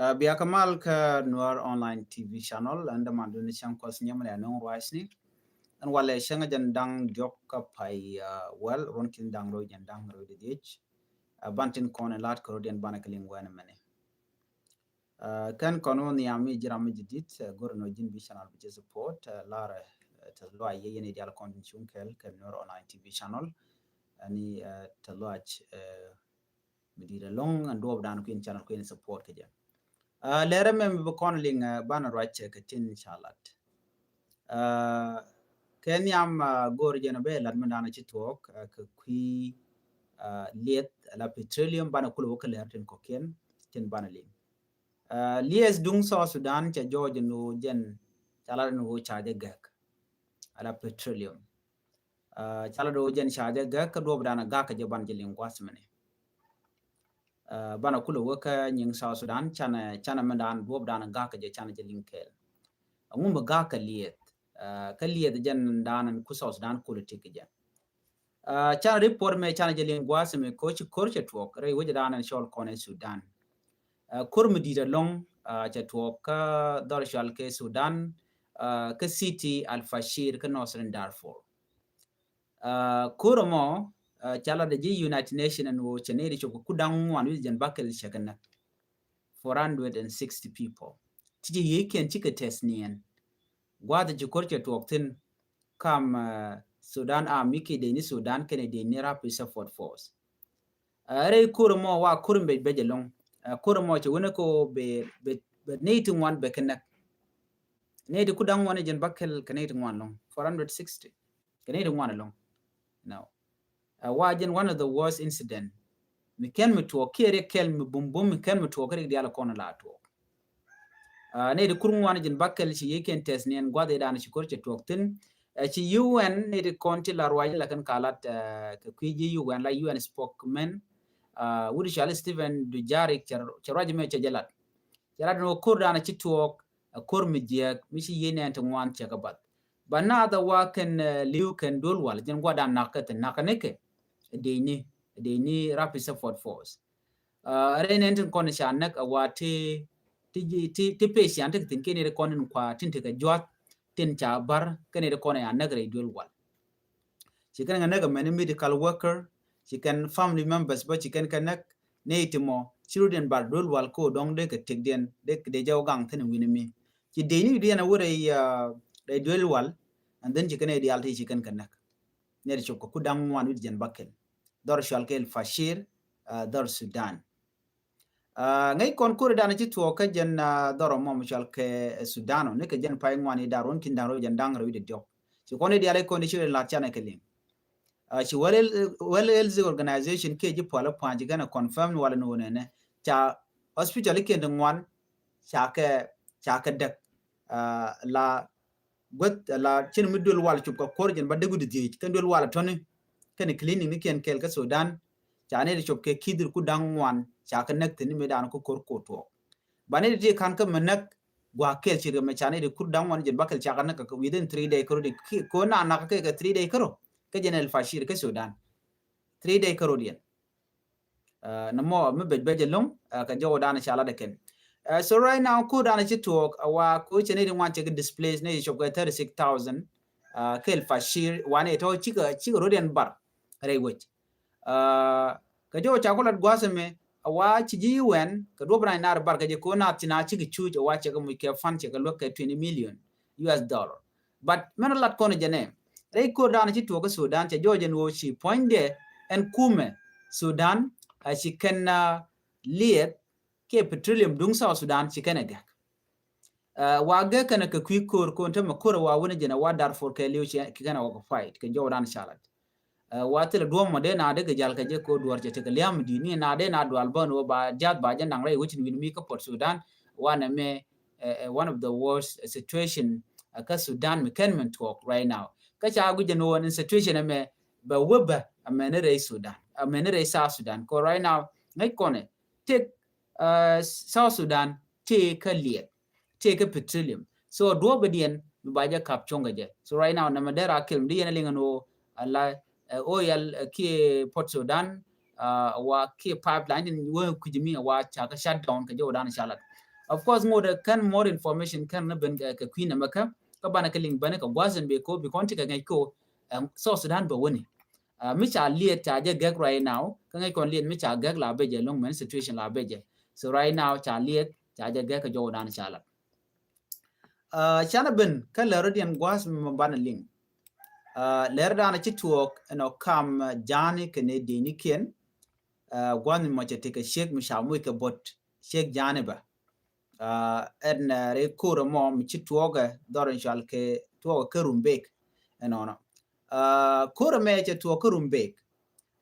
Biya Kamal ka Noir online TV channel anda manduni siang kos nyamale nong waisni an wale shanga jan dang jok ka pai well ronkin dang ro jan dang ro dich bantin kon lat ko den banakaling wana mane kan kono ni ami jirami jidit gorno jin bi channel bi support lara to lo ay yene dial condition kel ka Noir online TV channel ani to lodge medira long and do dan ko channel ko support ka jan lere mem be konling bana rache ka tin chalat ken yam gor jena be lad mandana ci tok ka kwi liet la petroleum bana kulo ko lerten ko ken tin bana ling lies dung so Sudan cha George no jen chala no chaje gak ala petroleum chala do jen chaje gak do bana gak je ban jeling wasmane bana kulo waka nying South Sudan chana mandan bob dan ga ka je chana je linkel ngum ga ka liet jan danan ku South Sudan politik je chana report me chana je lingwas me coach korche twok re wje danan shol kone Sudan kur medida long cha twok ka dor shal ke Sudan ka city al fashir ka Northern Darfur kurmo chala de United Nation and wo cheneri choko kudang wan wi jan bakel shakana 460 people tiji yeken chika tesnien gwada jikorche toktin kam Sudan army ke de ni Sudan kene de ni rapid support force are kurmo wa kurmbe bejelong kurmo che wona ko be netin wan be kana nedi kudang wan jan bakel kene wan long 460 kene wan long now wajen one of the worst incident mi ken mi to kere kel mi bumbum mi ken mi to kere diala kono la to ne de kurun wana jin bakkel ci yeken tesnien gwade dana ci korche toktin ci UN ne de konti la royal la kan kalat ka kwiji UN la UN spokesman wudi Charles Stephen Dujarric ci me ci jalat no kur dana ci tok kur mi je mi ci yene ant ngwan ci gabat bana da waken liu ken dol wal jin gwada nakata nakaneke deni rapid support force renentin kon shanak awati ti patient tin kene kon kwa tin te jot tin cha bar kene kon ya nagre dol wal chikan naga many medical worker chikan family members but chikan kanak neitimo children bar dol wal ko dong de ke tigden de jaw gang tin winimi chi deni diana wore de dol wal and then chikan e dialti chikan kanak ne choko kudang wan wit jan bakel dor shalkel fashir dor Sudan ngay kon kur dana ci to ka jan dor mom shalke Sudan ne ka jan pay ngwani daron kin daro jan dangro wi de job ci kon di ale condition la chana kelin ci well health organization ke ji pola panji gana confirm wala no ne cha hospital ke ngwan cha ka dak la got la chin midul wal ci ko korjen ba degu de kan dol wala toni kan cleaning ni ken kel ka Sudan chane de chop ke kidir ku dangwan cha ka nak tin me dan ko kor ko to bane de kan ka manak gwa kel ci me chane de ku dangwan je bakal cha ka nak ka within 3 day ko de ko na ka 3 day karo ka jenel fashir ka Sudan 3 day karo dien na mo me be long ka jawo dan cha la de ken so right now ku dan ci talk wa ko chane de wan che displays ne chop ka 36000 kel fashir wane to ci ro den bar rewech ka jo cha ko lat gwaseme awa ci ji UN ka do bra na bar ka je ko na tina ci chu wa che ko mu ke fan che ka lo ka 20 million US dollar but men lat ko ne jene re ko dan ci to ka Sudan che jo jen wo ci point de en kume Sudan ci ken liet ke petroleum dung South Sudan ci ken ga wa ga kana ka kwi kor ko ta ma kor wa wona jena wa Darfur ke liu ci kana wa fight ke jo dan shalat watil duom made na de jal ka je ko duar je te liam di ni na de na dual ban ba jat ba je nang rai which win mi ka Port Sudan one of the worst situation ka Sudan me can men talk right now ka cha gu je no one situation me ba weba amene re Sudan amene re South Sudan ko right now ngai kone take South Sudan take a liet take a petroleum so do obedient ba je kap chonga je so right now na madera kelm di ene lingano ala oil ki Port Sudan wa ki pipeline ni wo kujimi wa cha ka shut down ka jo dan shalat of course more information kan na ben ka queen amaka ka bana ka link bana ka gwazan be ko bi konti ka ngai ko so Sudan ba woni mi cha liet cha je gag right now ka ngai kon liet mi cha gag la be je long man situation la be je so right now cha liet cha je gag ka Jordan cha la chana ben ka lerodian gwas mi bana link lerda na chituok no kam jani kene dini ken gwan mo che te ka sheik mi shamu ka bot sheik jani ba en re kuro mo mi chituoga doran shal ke tuoga kerumbek enono kuro me che tuoga kerumbek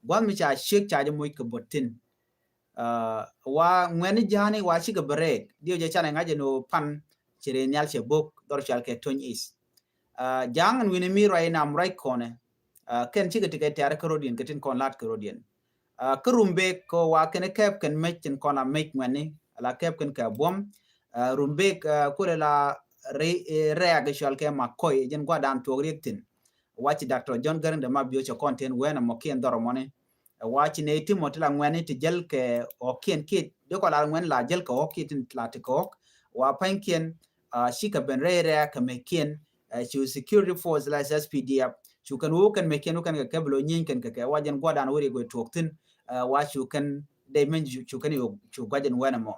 gwan mi cha sheik cha je mo ka botin wa ngweni jani wa shi ka brek dio je chana ngaje no pan chire nyal che bok dor shal ke ton is jang and winimi right now right corner ken chi ke te tare Caroline ketin kon lat Caroline kerumbe ko wa ken kep ken mechen kon la mek ngani la kep ken ka bom rumbe ko la reage shal ke makoy jen gwa dan to rektin wachi Dr. John Garang de mabio cho content wena mo kien doromone wachi ne timoti la ngani ti jel ke o kien kit de ko la ngani la jel ko kitin tlati ko wa pankien shika ben re ka mekien chu security force la SPDF chu kan wo kan mekien kan ka blo nyin kan ka wajen gwadan wori go toktin wa chu kan de men chu kan yo chu gwajen wena mo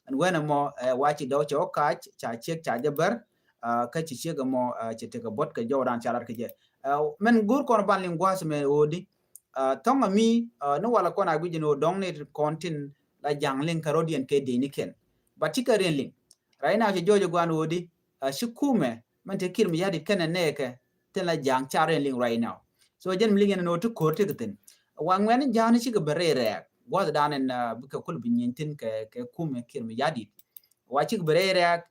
an wena mo wachi do cho ka cha chek cha jabar ka chi chega mo chete ka bot ka Jordan chalar ka je men gur kon ban lingwas me odi tonga mi no wala kona gujino dong ne kontin la jangling Caroline ke deni ken batika renling right now je jojo gwan odi shikume man te kirmi yadi kana neke ten la jang charen ling right now so jen mlingen no to korte gten wangwen jani shiga berere was danen buka kul binyentin ke kume kirmi yadi wachi berere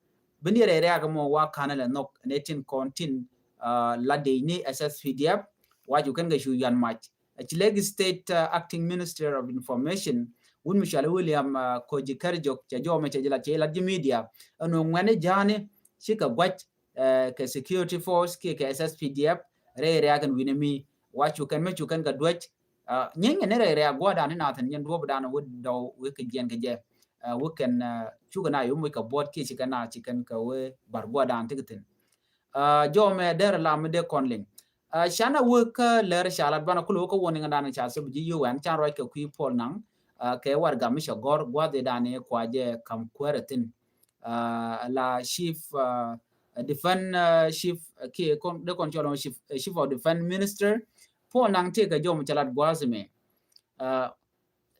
bindire ga mo wa kana la nok netin kontin la deini SSPDF waju kan ga shu yan match Leg State Acting Minister of Information wun Michelle William Koji Karjok cha jome cha jila cha la media no ngwane jani shika gwach ke security force ke SSPDF re kan winemi wachu kan me chukan ga dwach nyeng ne re gwada ni na tan nyen do bada wud do we ke jen ke je we kan chugana yu mu ka bot ke shika na chikan ka we bar gwada antigitin jome der la me de konling shana work ler shala bana kulu ko woni ngana cha se bi UN cha roi ke ku pol nang ke war ga mi shogor gwade dane kwaje kam kweretin la chief defense chief ke kon de control chief of defense minister pol nang te ga jom chalat gwazme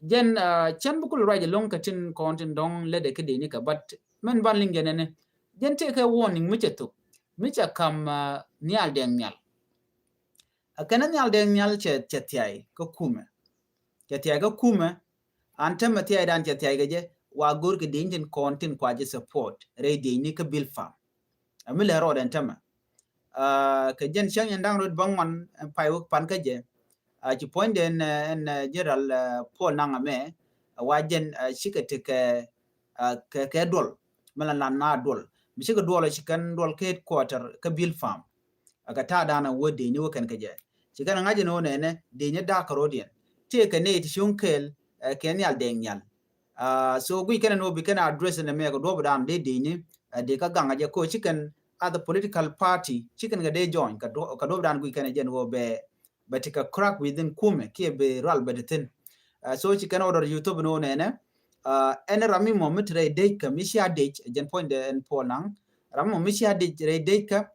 jen chan bukul raje long katin kontin dong le de ke ni ka but men ban lingene ne jen te ka warning mi chetu mi cha kam nyal den nyal akana nyal den nyal chetiai ko kume chetiai ko kume anta matiai dan chetiai geje wa gur ke dinjin kontin kwaje support re ni ka bil fam amile ro den tama ke jen shang yandang rod bangman pai wuk pan ka je ci point den en jeral pol nanga me wa jen shikete ke dol mala na dol mi shika dol shikan dol ke quarter ka bil fam aga ta dana wode ni wakan ka je chigana ngaje no ne de nya da Caroline te ka ne ti shunkel ken yal den yal so gui kana no bi kana address ne me ko do dan de ni de ka ganga je ko chicken other political party chicken ga de join ka do dan gui kana jen wo be tika crack within kume ke be ral bedetin so chicken order YouTube no ne en rami moment re de ka misha de jen point de en ponang ram mo misha de re de ka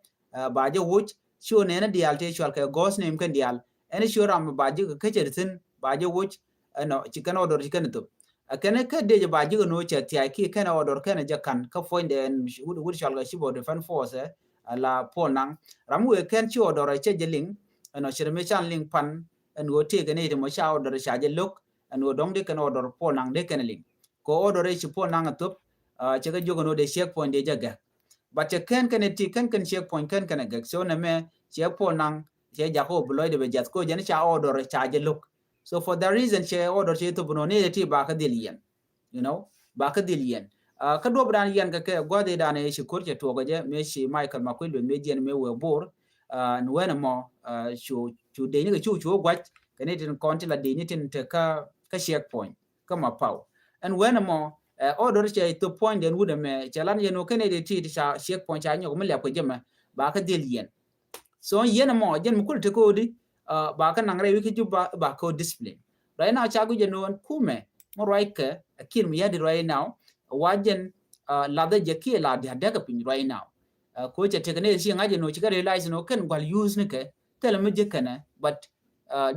ba je wuch sure ne dial te chwal ka gos name kan dial en sure am ba je ka chertin ba je wuch no chicken order chicken to akene ka de ba je no chati ki kana order kana je kan ka point en wud chwal ga shibo defense force la ponang ram we kan chi order che je ling no chere me chan ling pan en wo te ka ne de mo cha order cha je lok en wo dong de kan order ponang de kan ling ko order chi ponang atop che ga jogo no de check point de jaga but ken ti kan check point kan ga so na me check ponang che ja ko bloy de be jat ko je ne cha order cha je lok so for that reason che order che to bono ne ti ba ka dilian you know ba ka dilian ka do bran yan ka ke gode dane shi kurje to ga je me shi Michael Makwil me je me we bor no wena mo chu de ni ga chu gwat ka ne tin konti la de ni tin te ka check point ka ma pau and wena mo order che to point den wuda me chalan yeno kene de ti cha check point cha nyoko mele ko jema ba ka del yen so yen mo jen mukul te ko di ba ka nangre wiki ju ba ko discipline right now cha gu jeno kume mo right ka kin mi yadi right now wajen la da je ki la da ka pin right now ko che tekne si ngaje no chika realize no ken gwal use ne ke tele me je kana but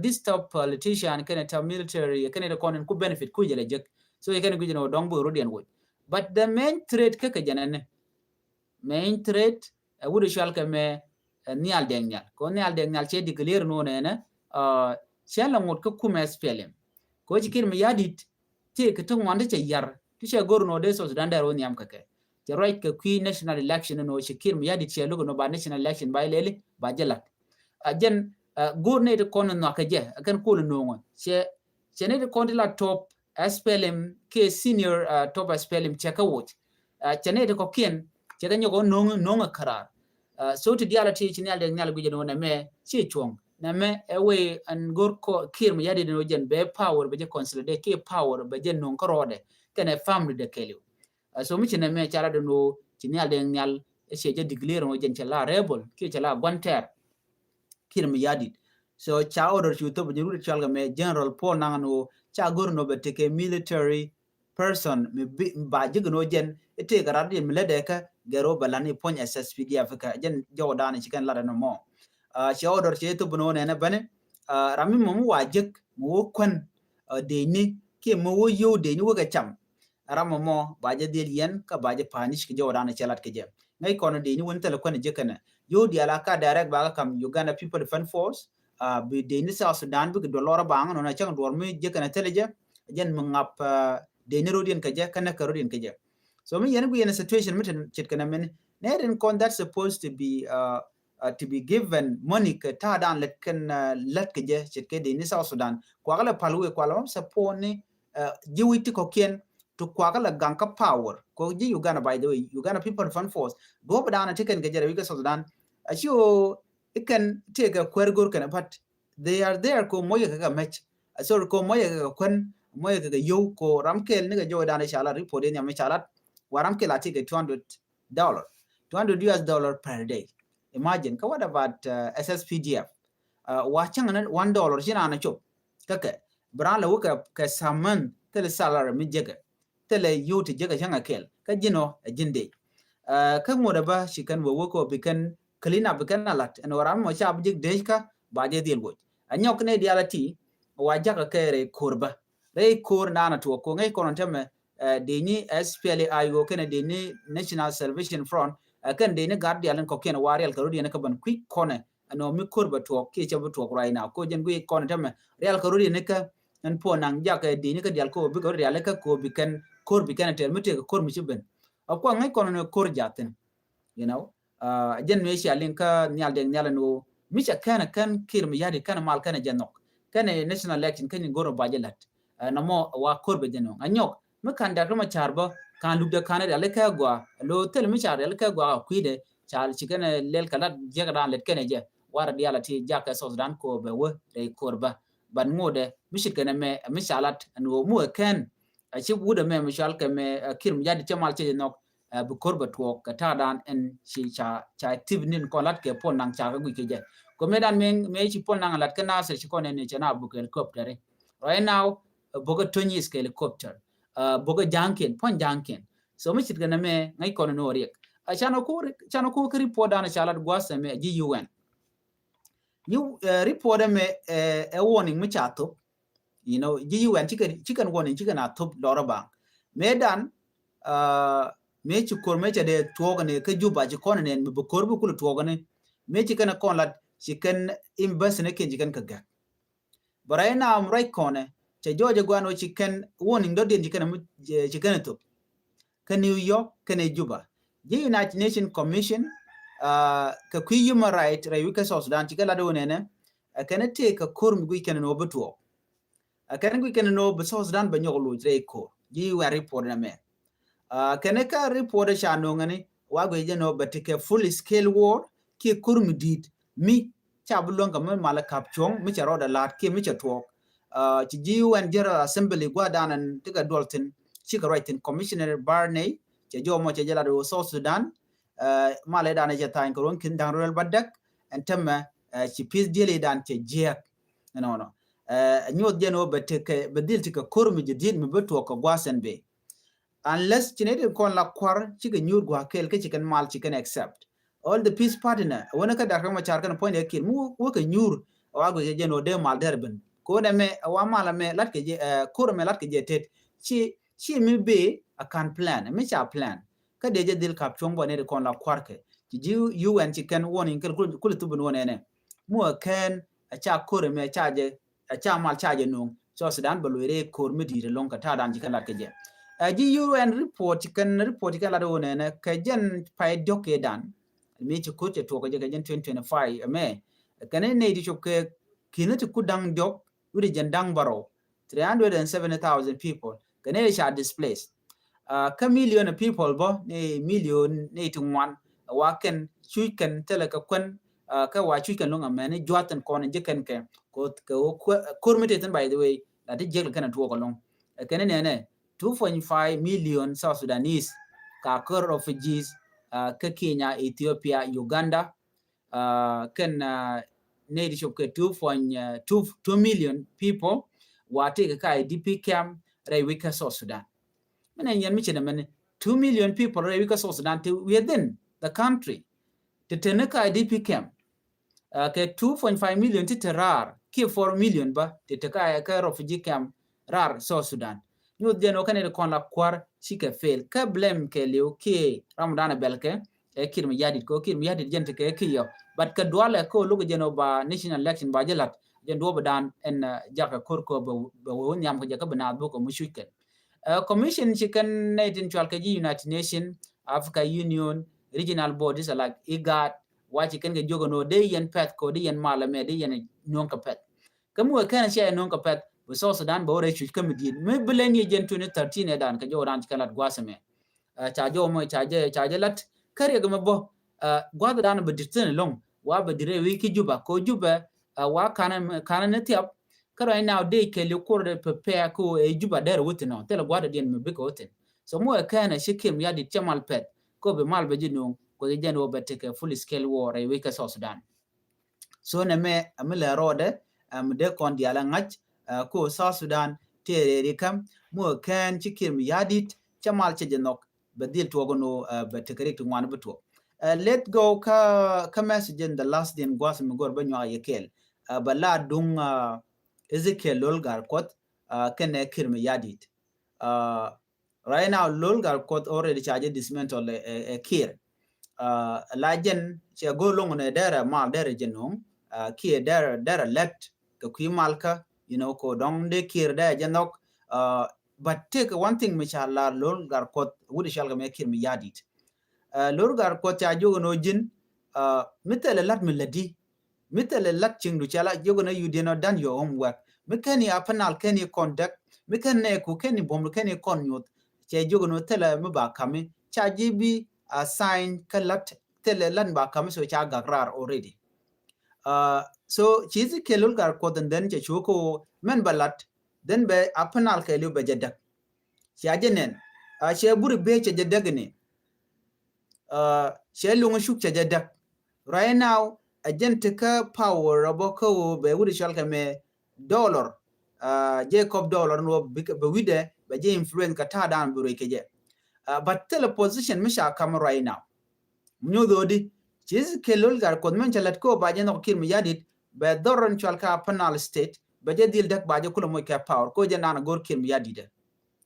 this top politician can tell military can the con ku benefit ku jele je so you can go no dong bo rodian wo but the main threat ke janane main threat would shall ke me nial dengal ko nial dengal che declare no ne shala ngot ko kuma spelem ko jikir me yadit te ke to wande che yar ti che gor no de so sudan daro niam ke the right ke qui national election no shikir me yadit che lugo no ba national election ba lele ba jela ajen gurne de kono no kaje akan ko no ngon che ne de kontila top SPLM ke senior top SPLM cheka watch chene de ko kien che ganyo go no karar so to diality chinal de nyal guje no na me chi chong na me away and gor ko kir me yadi no jen be power be je consolidate ke power be je no korode kene family de kelu so mi chene me chala de no chinal de nyal che je declare no jen chala rebel ke chala gwanter kir me yadi so cha order chu to be ru chalga me general Paul nangano cha gor no be take military person me ba jigno jen ite garadi milede ka gero balani pon SSPD Africa jen jawdani chikan lada no mo cha order che to bono ne bane rami mo wajik mo kon de ni ke mo yo de ni waga cham ramo mo ba je del yen ka ba je panish ke jawdani chelat ke je ngai kono de ni won tele kon je kana yo di alaka direct ba kam Uganda People Defense Force bi de ni South Sudan bi do lora bang no na chang dor mi je kana tele je jen mangap de ni rodien ka je kana ka rodien ka je so me yen in a situation mitten chit kana men neden kon that's supposed to be given money ka ta dan let kan let ke je chit ke de ni South Sudan kwa kala palwe kwa la support ni jiwiti ko ken to kwa kala ganka power ko ji Uganda by the way Uganda People Fund Force go down and take ke je wi ka South Sudan asho it can take a kwergor kana but they are there ko moye ka match so ko moye ka kon moye ka yo ko ramkel ni ga jo dan shala report ni am shala waram ke la take $200 $200 per day imagine ka what about SSPDF watching $1 jina na chop kake bran la wuka ka saman tele salary mi jega tele yuti jega janga kel ka jino jinde ka mo da ba shikan wo ko bikan clean up kan alat en waram mo cha bijik deka ba je dil go anyok ne dialati wajaga kere kurba re kur nana to ko ngai kono teme deni SPLA kene deni National Salvation Front kan deni guardian ko ken warial ka rodi ne ka ban quick kone no mi kurba to ke chabu to right now ko jen gui kone teme real ka rodi ne ka en po nang ja ka deni ka dial ko bi ko real ka ko bi kan kur bi kan ter mi te ko mi chiben ko ngai kono ne kur jaten you know jen me shi alin ka nyal de nyal no mi cha kan kir mi yadi kan mal kan janok kan national election kan goro bajelat no mo wa kurbe jeno anyok me kan da ma charba kan lubda kan ale ka gwa lo tel mi char ale ka gwa kuide char chikene lel kala jega dan let kene je wara diala ti jaka Sudan ko be wo re kurba ban ngode mi shikene me mi salat no mu ken a chi wuda me mi shal ke me kir mi yadi chamal che nok bu kurba to ka ta dan en chi cha active nin ko lat ke pon nang cha ga gu ke je ko me dan me chi pon nang lat ke na se chi ko ne chana bu ke helicopter right now boga tonyi is helicopter boga janken pon janken so mi chit gana me ngai kono no riek chano ko report dana chalat gwasa me ji UN you report me a warning mi chato you know ji UN chicken warning chicken atop loraba me dan me chukor me chade togane ke juba ji kono ne bu korbu kul togane me chicken kon lat chicken imbas ne ke chicken kaga barayna am right kone che joje gwano chicken warning do den chicken to ka New York ka Juba the United Nations Commission ka human right ra yuka Sudan chikala do nene kana take a korm gui kan no beto kana gui kan no be Sudan ba nyoglo re ko ji wa report na me kana ka report sha no ngani wa go je no batike full scale war ki korm dit mi chabulon ga mala kapchong mi charo da lat ki mi chato ci ji UN General Assembly gwa danan tiga doltin chi ka right in Commissioner Barney che jo mo che jala do South Sudan ma le dan je tan ko ron kin dan rol badak en tama ci peace deal dan che jek no nyod jeno beteke bedil tika kurmi jidid mi beto ko gwasen be unless chinede kon la kwar ci ga nyur gwa kel ke chicken mal chicken accept all the peace partner wona ka dakar ma char kan point yakin mu wo ka nyur wa go jeno de mal derben ko na me wa mala me lat ke je kurme lat ke je tet ci mi be a kan plan me cha plan ka de je dil kap chombo ne kon la kwar ke ji UN chicken warning kul tubun wona ne mu kan a cha kurme cha je a cha mal cha je nung so Sudan balwere kurmi dire long ka ta dan ji kan lat ke je ji UN report kan la do ne ka jen pai doke dan mi ci ko te to ko je ka jen 2025 me kan ne di chok kina to kudang dok uri jen dang baro 370,000 people kan ne sha displaced ka million of people bo ne million ne tungwan wa kan chui kan tele ka kwen ka wa chui kan longa mane jwatan kon je kan ke ko kurmite tan by the way la de je kan to ko long kan ne 2.5 million South Sudanese ka refugees ka Kenya, Ethiopia, Uganda kan ne di shop 2 million people wa take ka IDP camp Rewika South Sudan. Menen yan mi chena men 2 million people Rewika South Sudan within the country. To teneka IDP camp ka 2.5 million titerar ki 4 million ba titeka ka refugee camp rar South Sudan. Nyod jeno kanede kon la kwar chike fail ka blame ke leo ke Ramadan belke kirmi yadit ko kirmi yadit jente ke kiyo but ka dwale ko lugo jeno ba national election ba jelat jen do badan en jaka korko ba won yam ko jaka bana bo ko mushuke commission chicken natin chwal ke United Nation Africa Union regional bodies like IGAD wa chicken ke jogo no de yen pet ko de yen malame de yen nonka pet kamu kan che nonka pet so Sudan bo re chu kamidin me bileni jen 2013 edan ka joran kalat gwasame cha jo mo cha je lat kare ga mabo gwada dan beditin long wa bedire wiki juba ko juba wa kana ne tiap karo now day ke le kor de prepare ko e juba der wutino tele gwada den me biko wotin so mo kana shikim ya di chamal pet ko be mal be jinu ko jen wo beteke full scale war e wiki so Sudan so ne me amele rode de kon diala ngach ko South Sudan tere kam mo kan chikim yadit chamal chejenok badil togono betekere to ngwan beto let go ka message in the last din gwas mi gor banyo yekel bala dung Ezekiel Lolgar kot kene kirmi yadit right now Lolgar kot already charge dismantle a kir lajen che go long ne dere mal dere jenong ki dere left ko malka you know ko dong de kir da janok but take one thing which Allah Lolgar kot wudi shalga me kirmi yadit Lolgar kot cha jogo no jin mitele lat miladi mitele lat chingdu chala jogo no you did not done your homework mekani apanal kani conduct mekane ku kani bom kani konyot che jogo no tele me ba kame cha jibi assign kalat tele lan ba kame so cha gagrar already so chizi kelul gar kodan den che choko men balat den be apanal kelu be jadak chajenen che buri be che jadagne che lungu shuk che jadak right now agent ka power aboko be wuri shalka me dollar Jacob dollar no be wide be je influence ka ta dan buri keje but tele position misha come right now nyododi chizi kelul gar kod men chalat ko ba je no kirmi yadit be doron chalka panel state be je dil dak ba je kulo mo ka power ko je nana gor kirmi yadide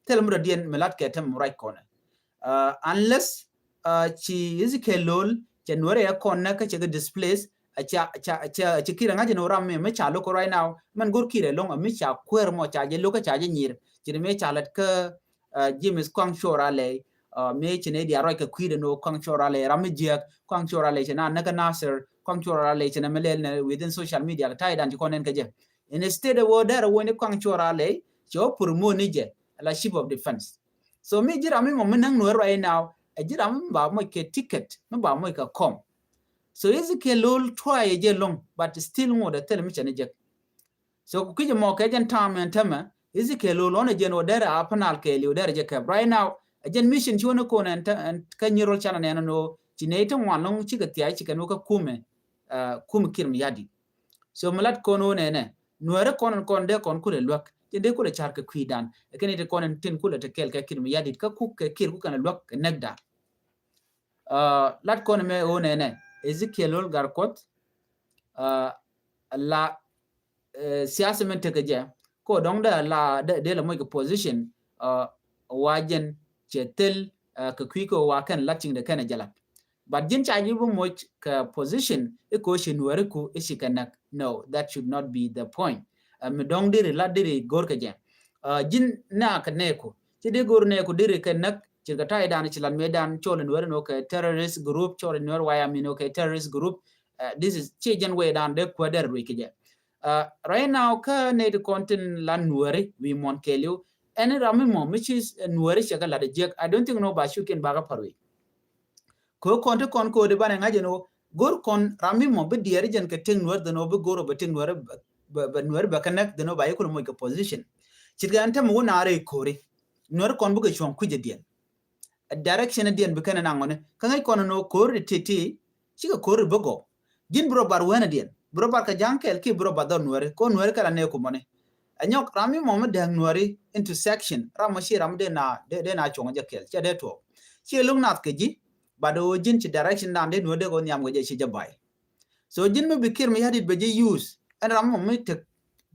tel mura dien melat ke tem right corner unless chi Ezekiel January ya konna ka che displace cha kira ngaje no ramme me cha lo ko right now man gor kire long me cha kwer mo cha je lo ka cha je nyir chi me cha lat ka James Kwang Chorale me chine dia roi ka kwire no Kwang Chorale ramme je Kwang Chorale chena naga Nasser Kwang Chorale chena melel within social media ka tai dan ko nen ka je instead of order woni Kwang Chorale cho pour mo ni je la chief of defense so me jira me mo nang no right now ajira me ba mo ke ticket me ba mo ka kom so Ezekiel try je long but still more the tell me chane je so kuje mo ka jan time and tama Ezekiel lon jen odere apanal ke liodere je kab right now ajen mission chono ko nan kan yiro chana ne no chineta wanlong chigatia chikano ka kum kirm yadi so malat kono ne nuere kon de kon kule lwak de kule char ka kwidan ekene de kon tin kule te kel ka kirm yadi ka ku ke kir ku kan lwak negda lat kon me o ne Ezekiel lol garkot la siyasa men te je ko dong da la de la mo ko position wajen chetel ka kwiko wa kan latin de kana jala but jin cha ji bu mo ka position e ko shin wari ku e shikanak no that should not be the point me dong de la de gor ka je jin na ka ne ko ti de gor ne ko de ka nak ci ka tay dan ci lan medan cholen wari no ka terrorist group cholen no waya mi no ka terrorist group this is change way down de ko der wi ke je right now ka ne de content lan nuari we mon kelio and rami mo which is nuari shaka la de jek I don't think no ba shuken baga parwe ko content kon ko de bana ngaje no gor kon rami mo be diere jen ka ting nuar de no be goro be ting nuar be nuar ba kanak de no ba yiko mo ka position chirga anta mo na re kore nuar kon bu ka chon kuje dien direction dien be kana ngone ka ngai kon no kore titi chiga kore bogo jin bro bar wana dien bro bar ka jankel ki bro badon nuare ko nuare kala ne ko mone anyok rami mo dang nuare intersection ramo shi ram de na chonga jakel che de to chi lung nat ke ji bado jin chi direction dan de nuare ko nyam go je chi jabai so jin me bikir me yadit be je use and ramo me te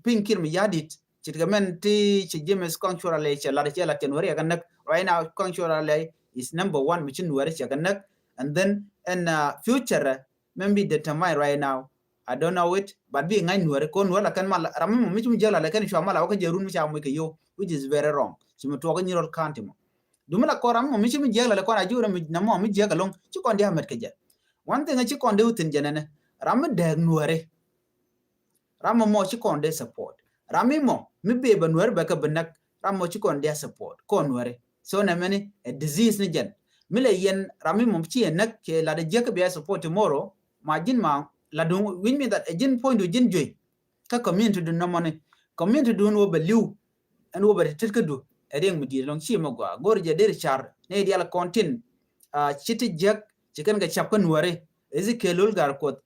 pinkir me yadit chi gamen ti chi jemes control che la che la nuare ga nak right now control is number 1 which nuare che ga nak and then in future maybe determine right now I don't know it but being ngai nuare ko nuala kan mal ramu mi chum jela la kan shwa mala ko jerun mi cha mo ke yo which is very wrong chim to ko nyirol kanti mo dumala ko ramu mi chum jela la ko na jura mi na mo mi jega long chi kon dia met ke je one thing chi kon de utin jenene ramu de nuare ramu mo chi kon de support rami mo mi be ba nuare ba ka benak ramu chi kon de support ko nuare so na many a disease ni jen mi le yen rami mo chi enak ke la de je ka be support tomorrow ma jin ma la dung win me that agin point to jin joy ka community do no money community do no believe and over the tilkadu edeng mi di long chi mo gwa gor je der char ne dia la content chiti jak chikan ga chap kan ware Ezekiel ul gar kot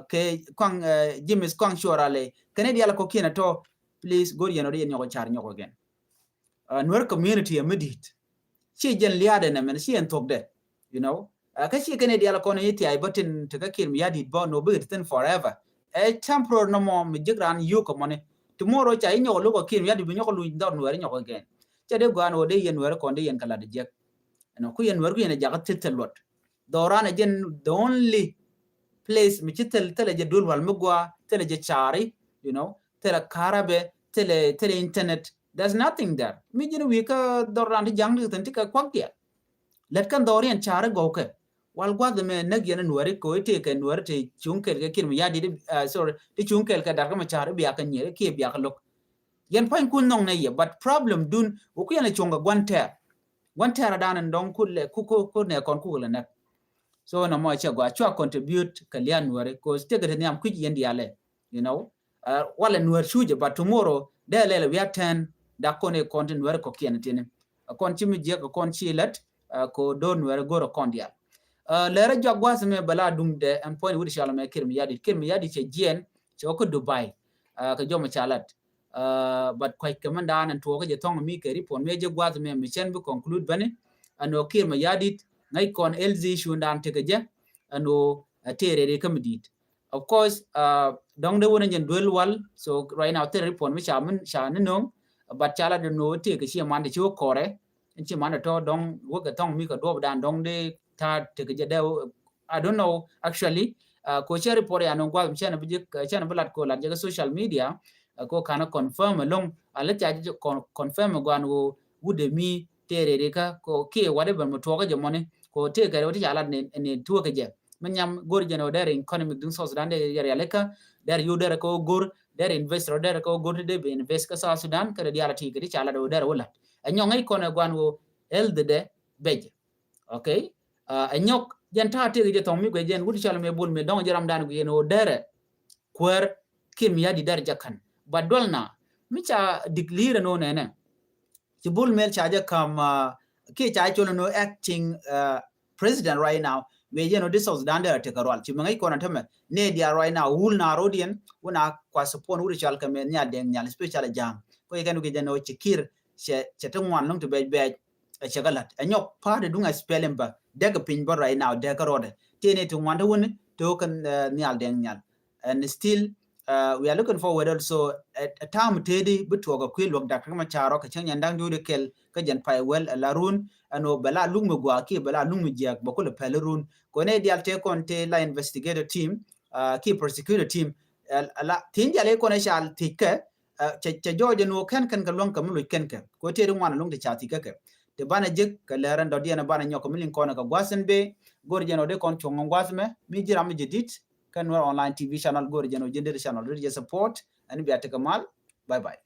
ke kwang jimis kwang shorale kane dia la ko kina to please gor yeno de nyoko char nyoko gen nwar community amidit chi jen liade na men chi en tokde you know ka chi kane dia la ko ne yiti ay batin to ka kim yadi bo no be ten forever a temporary no more mi jigran yu ko mone tomorrow cha inyo lo ko kim yadi bi nyoko lu ndor nwar nyoko gen cha de gwan o de yen wer ko de yen kala de jek no ku yen wer ku yen jagat tetelot dorana jen the only place mi chitel tele je dul wal mugwa tele je chari you know tele karabe tele internet there's nothing there mi jinu wi ka dorana jang de ten tika kwakya let kan dorian chare go ke wal gwa de me nag yen nuare ko te ke nuare te chunkel ke kin mi yadi sorry te chunkel ka dar ka ma chare biya kan nyere ke biya ka lok yen point kun nong na ye but problem dun o ku yen chunga gwante dan ndong kulle ku ne kon ku le nak so na mo cha gwa chwa contribute ka lian nuare ko te ga nyam ku yen diale you know wala nuare chuje but tomorrow de le we attend da kone content nuare ko kien tene kon chimi je ko kon chilet ko don nuare goro kondia lere jogwa me bala dum de en point wudi shala me kirmi yadi che jien che ko Dubai ka joma chalat but kwai kamanda nan to ko je tong mi ke ripon me je gwa me mi chen bu conclude bane ano kirmi yadi ngai kon LZ shundan te je ano tere re kamdit of course dong de wonen jen duel wal so right now tere ripon mi sha nong but chala de no te ke chi man de chu kore en chi man to dong wo ka tong mi ka do dan dong de ta te ke de I don't know actually ko share report ya no gwa mchana bi chana bulat ko la je social media ko kana confirm long ala cha je confirm gwa no wude mi tere re ka ko ke wade ban mo to ga je mone ko te ga wati ala ne tuwa ke je manyam gor je no der economic dun so Sudan de yare aleka der yu der ko gor der investor der ko gor de be invest ka sa Sudan ka de ala ti ke chala do der wala anyong ai ko na gwan wo elde de beje okay anyok janta te je tong mi ko jen wuti chala me bul me don jaram dan ko no dere kwer kim yadi der jakan badolna mi cha declare no ne ci bul mel charge come ke cha chono no acting president right now we this South Sudan there take a role ci mangai ko na tame ne dia right now wul na rodian wona kwa support wuri chal ka men nya den nya special jam ko yeganu ke jano ci kir che tangwan long to be che galat anyok pa de dunga spelling ba daga pin ba right now daga rode tene to wanda woni to kan nyal den nyal and still we are looking forward also a time tedi butuga kwilok dakka ma charo ka chanya ndang jude kel ka jan pai well larun ano bala lungu gwa ki bala lungu jak bokole pelerun ko ne dial te kon te la investigative team ki prosecutor team ala tinjale ko ne shal tike che joje no kan ka lon ka mulu ken ka ko te dum wana lon te chati ka te bana jek ka leran do diana bana nyoko milin ko na ka gwasen be gorjeno de kon chongo gwasme mi jiram jedit kan war online TV channel gore jeno gender channel ready support and be atakamal bye bye